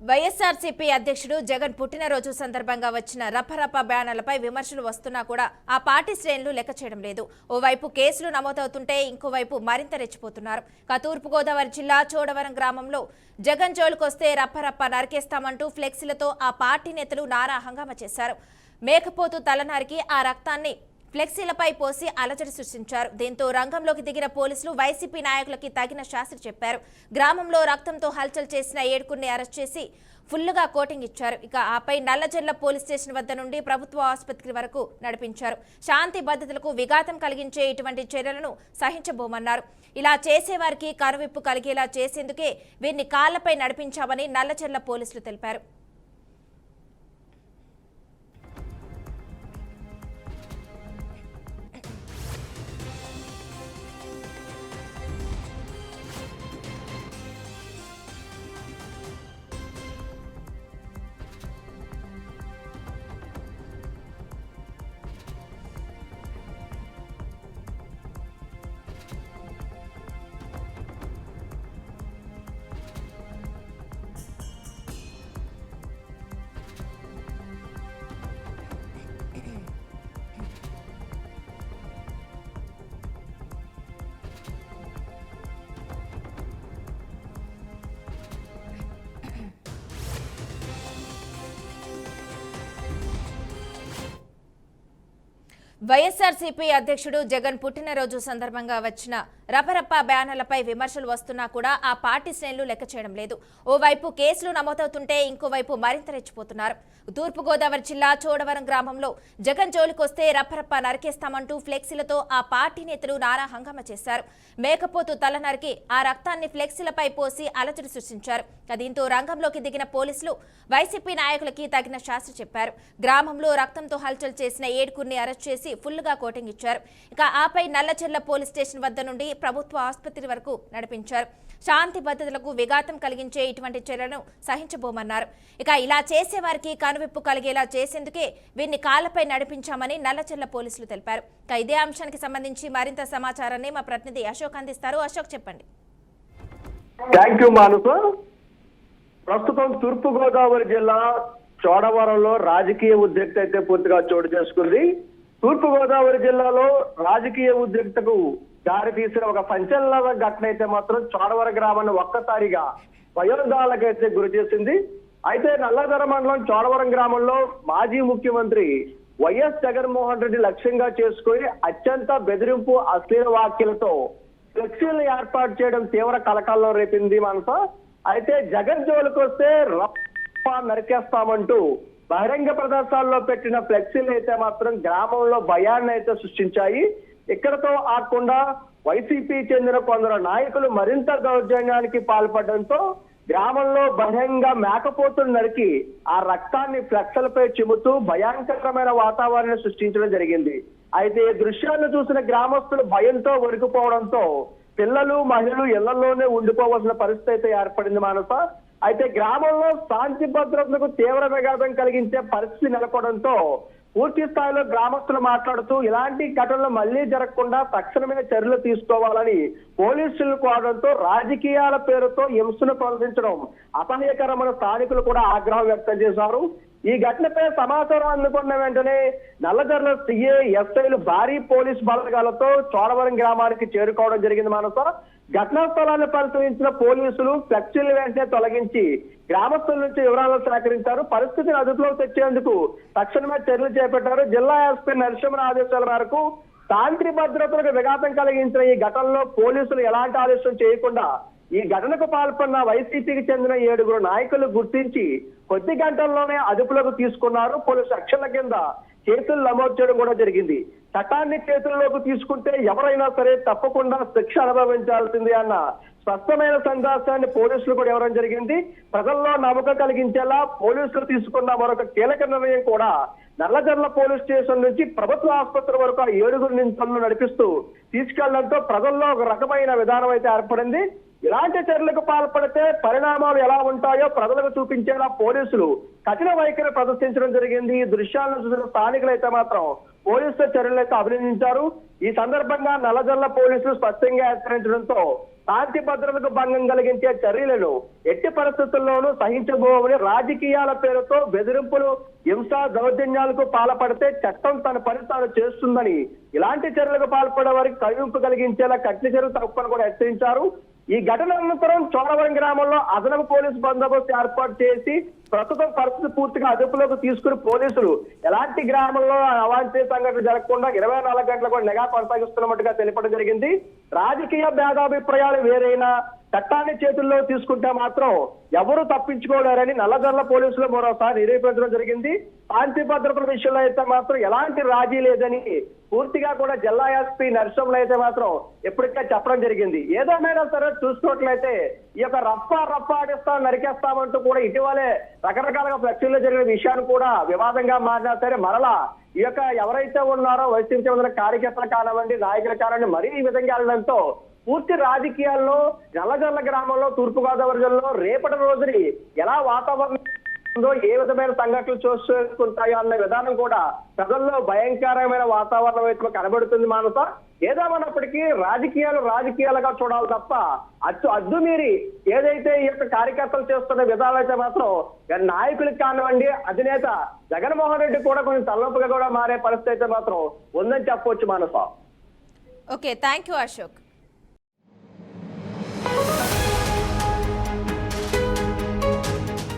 వైఎస్ఆర్సీపీ అధ్యక్షుడు జగన్ పుట్టినరోజు సందర్భంగా వచ్చిన రపరప బ్యానర్లపై విమర్శలు వస్తున్నా కూడా ఆ పార్టీ శ్రేణులు లెక్క చేయడం లేదు. ఓవైపు కేసులు నమోదవుతుంటే ఇంకోవైపు మరింత రెచ్చిపోతున్నారు. తూర్పుగోదావరి జిల్లా చోడవరం గ్రామంలో జగన్ జోలుకొస్తే రప్పరప్ప నరికేస్తామంటూ ఫ్లెక్సీలతో ఆ పార్టీ నేతలు నానా హంగామా చేశారు. మేకపోతు తలనారికి ఆ రక్తాన్ని ఫ్లెక్సీలపై పోసి అలజడి సృష్టించారు. దీంతో రంగంలోకి దిగిన పోలీసులు వైసీపీ నాయకులకి తగిన శాస్త్రి చెప్పారు. గ్రామంలో రక్తంతో హల్చల్ చేసిన 7 అరెస్ట్ చేసి ఫుల్లుగా కోటింగ్ ఇచ్చారు. ఇక ఆపై నల్లజర్ల పోలీస్ స్టేషన్ వద్ద నుండి ప్రభుత్వ ఆసుపత్రి వరకు నడిపించారు. శాంతి భద్రతలకు విఘాతం కలిగించే ఇటువంటి చర్యలను సహించబోమన్నారు. ఇలా చేసేవారికి కనువిప్పు కలిగేలా చేసేందుకే వీరిని కాళ్లపై నడిపించామని నల్లజర్ల పోలీసులు తెలిపారు. వైఎస్ఆర్సీపీ అధ్యక్షుడు జగన్ పుట్టినరోజు సందర్భంగా వచ్చిన రపరప్ప బ్యానర్లపై విమర్శలు వస్తున్నా కూడా ఆ పార్టీ శ్రేణులు లెక్క చేయడం లేదు. ఓవైపు కేసులు నమోదవుతుంటే ఇంకోవైపు మరింత రెచ్చిపోతున్నారు. తూర్పుగోదావరి జిల్లా చోడవరం గ్రామంలో జగన్ జోలికొస్తే రపరప్ప నరికేస్తామంటూ ఫ్లెక్సీలతో ఆ పార్టీ నేతలు నానా హంగామా చేశారు. మేకపోతు తల నరికి ఆ రక్తాన్ని ఫ్లెక్సీలపై పోసి అలజడి సృష్టించారు. దీంతో రంగంలోకి దిగిన పోలీసులు వైసీపీ నాయకులకి తగిన శాస్త్రి చెప్పారు. గ్రామంలో రక్తంతో హల్చల్ చేసిన 7 అరెస్ట్ చేసి ఫుల్లుగా కోటింగ్ ఇచ్చారు. ఇక ఆపై నల్లచెర్ల పోలీస్ స్టేషన్ వద్ద నుండి ప్రభుత్వ ఆసుపత్రి వరకు నడిపించారు. శాంతి భద్రతలకు విఘాతం కలిగించే ఇటువంటి చర్యలను సహించబోమన్నారు. ఇక ఇలా చేసేవారికి కనువిప్పు కలిగేలా చేసేందుకే వీరిని కాళ్లపై నడిపించామని నల్లచెర్ల పోలీసులు తెలిపారు. ఇక ఇదే అంశానికి సంబంధించి మరింత సమాచారాన్ని మా ప్రతినిధి అశోక్ అందిస్తారు. అశోక్, చెప్పండి. థ్యాంక్ యూ మానస. ప్రస్తుతం తూర్పుగోదావరి జిల్లా చోడవరంలో రాజకీయ ఉద్రిక్తత అయితే పూర్తిగా చోటు చేసుకుంది. తూర్పుగోదావరి జిల్లాలో రాజకీయ ఉద్రిక్తకు దారి తీసిన ఒక సంచలన ఘటన అయితే మాత్రం చోడవరం గ్రామాన్ని ఒక్కసారిగా భయోందాలకైతే గురి చేసింది. అయితే నల్లజర మండలం చోడవరం గ్రామంలో మాజీ ముఖ్యమంత్రి వైఎస్ జగన్మోహన్ రెడ్డి లక్ష్యంగా చేసుకుని అత్యంత బెదిరింపు అశ్లీల వ్యాఖ్యలతో ఫ్లెక్సీలను ఏర్పాటు చేయడం తీవ్ర కలకాల్లో రేపింది మనస. అయితే జగన్ జోలికొస్తే నరికేస్తామంటూ బహిరంగ ప్రదేశాల్లో పెట్టిన ఫ్లెక్సీలు అయితే మాత్రం గ్రామంలో భయాన్ని అయితే సృష్టించాయి. ఇక్కడతో ఆకుండా వైసీపీ చెందిన కొందరు నాయకులు మరింత దౌర్జన్యానికి పాల్పడడంతో గ్రామంలో బహిరంగ మేకపోతులు నరికి ఆ రక్తాన్ని ఫ్లెక్సీలపై చిమ్ముతూ భయంకరమైన వాతావరణాన్ని సృష్టించడం జరిగింది. అయితే ఈ దృశ్యాలను చూసిన గ్రామస్తులు భయంతో వణికిపోవడంతో పిల్లలు మహిళలు ఇళ్లలోనే ఉండిపోవాల్సిన పరిస్థితి అయితే ఏర్పడింది మానస. అయితే గ్రామంలో శాంతి భద్రతలకు తీవ్ర విఘాతం కలిగించే పరిస్థితి నెలకొనడంతో పూర్తి స్థాయిలో గ్రామస్తులు మాట్లాడుతూ ఇలాంటి ఘటనలు మళ్లీ జరగకుండా తక్షణమే చర్యలు తీసుకోవాలని పోలీసులు కోరడంతో రాజకీయాల పేరుతో హింసను ప్రదర్శించడం అసహ్యకరమైన స్థానికులు కూడా ఆగ్రహం వ్యక్తం చేశారు. ఈ ఘటనపై సమాచారం అందుకున్న వెంటనే నల్లజర్ల సిఐ ఎస్ఐలు భారీ పోలీస్ బలగాలతో చోడవరం గ్రామానికి చేరుకోవడం జరిగింది మానస. ఘటనా స్థలాన్ని పరిశీలించిన పోలీసులు ఫ్లెక్సీలు వెంటనే తొలగించి గ్రామస్తుల నుంచి వివరాలను సేకరించారు. పరిస్థితిని అదుపులోకి తెచ్చేందుకు తక్షణమే చర్యలు చేపట్టారు. జిల్లా ఎస్పీ నరసింహన్ ఆదేశాల మేరకు శాంతి భద్రతలకు విఘాతం కలిగించిన ఈ ఘటనలో పోలీసులు ఎలాంటి ఆదేశం చేయకుండా ఈ ఘటనకు పాల్పడిన వైసీపీకి చెందిన 7 నాయకులు గుర్తించి కొద్ది గంటల్లోనే అదుపులోకి తీసుకున్నారు. పోలీసు రక్షణ కింద కేసులు నమోదు చేయడం కూడా జరిగింది. చట్టాన్ని చేతుల్లోకి తీసుకుంటే ఎవరైనా సరే తప్పకుండా శిక్ష అనుభవించాల్సింది అన్న స్పష్టమైన సందేశాన్ని పోలీసులు కూడా ఇవ్వడం జరిగింది. ప్రజల్లో నమ్మకం కలిగించేలా పోలీసులు తీసుకున్న మరొక కీలక నిర్ణయం కూడా నల్లజర్ల పోలీస్ స్టేషన్ నుంచి ప్రభుత్వ ఆసుపత్రి వరకు 7 నిందితులను నడిపిస్తూ తీసుకెళ్లడంతో ప్రజల్లో ఒక రకమైన విధానం అయితే ఏర్పడింది. ఇలాంటి చర్యలకు పాల్పడితే పరిణామాలు ఎలా ఉంటాయో ప్రజలకు చూపించేలా పోలీసులు కఠిన వైఖరి ప్రదర్శించడం జరిగింది. ఈ దృశ్యాలను చూసిన స్థానికులైతే మాత్రం పోలీసుల చర్యలు అయితే అభినందించారు. ఈ సందర్భంగా నల్లజర్ల పోలీసులు స్పష్టంగా హెచ్చరించడంతో శాంతి భద్రతకు భంగం కలిగించే చర్యలను ఎట్టి పరిస్థితుల్లోనూ సహించబోమని, రాజకీయాల పేరుతో బెదిరింపులు, హింస, దౌర్జన్యాలకు పాల్పడితే చట్టం తన పని తాను చేస్తుందని, ఇలాంటి చర్యలకు పాల్పడే వారికి కవింపు కలిగించేలా కఠిన చర్యలు తప్పని కూడా హెచ్చరించారు. ఈ ఘటన అనంతరం చోడవరం గ్రామంలో అదనపు పోలీసు బందోబస్తు ఏర్పాటు చేసి ప్రస్తుతం పరిస్థితి పూర్తిగా అదుపులోకి తీసుకుని పోలీసులు ఎలాంటి గ్రామంలో అవాంఛనీయ సంఘటనలు జరగకుండా 24 గంటలు కూడా నిఘా కొనసాగిస్తున్నట్టుగా తెలిపడం జరిగింది. రాజకీయ భేదాభిప్రాయాలు వేరైనా చట్టాన్ని చేతుల్లో తీసుకుంటే మాత్రం ఎవరు తప్పించుకోలేరని నల్లజర్ల పోలీసులు మరోసారి నిరూపించడం జరిగింది. శాంతి భద్రతల విషయంలో అయితే మాత్రం ఎలాంటి రాజీ లేదని పూర్తిగా కూడా జిల్లా ఎస్పీ నరసింహులు అయితే మాత్రం ఎప్పటికే చెప్పడం జరిగింది. ఏదేమైనా సరే చూసుకున్నట్లయితే ఈ యొక్క రప్ప ఆడిస్తాం, నరికేస్తామంటూ కూడా ఇటీవలే రకరకాలుగా ఫ్లెక్సీలో జరిగిన విషయాన్ని కూడా వివాదంగా మారినా సరే మరలా ఈ యొక్క ఎవరైతే ఉన్నారో వైసీపీ చెందిన కార్యకర్తలు కానివ్వండి, నాయకులు కానివ్వండి, మరీ ఈ విధంగా వెళ్ళడంతో పూర్తి రాజకీయాల్లో నల్లజర్ల గ్రామంలో, తూర్పుగోదావరి జిల్లాలో రేపటి రోజుని ఎలా వాతావరణం ఉందో, ఏ విధమైన సంఘటనలు చూసుకుంటాయో అన్న విధానం కూడా ప్రజల్లో భయంకరమైన వాతావరణం అయితే కనబడుతుంది. మానస, ఏదేమన్నప్పటికీ రాజకీయాలుగా చూడాలి తప్ప అద్దు మీరి ఏదైతే ఈ యొక్క కార్యకర్తలు చేస్తున్న విధానం అయితే మాత్రం నాయకులకు కానివ్వండి, అధినేత జగన్మోహన్ రెడ్డి కూడా కొంచెం తలనొప్పిగా కూడా మారే పరిస్థితి అయితే మాత్రం ఉందని చెప్పవచ్చు. Manasa. Okay, thank you Ashok.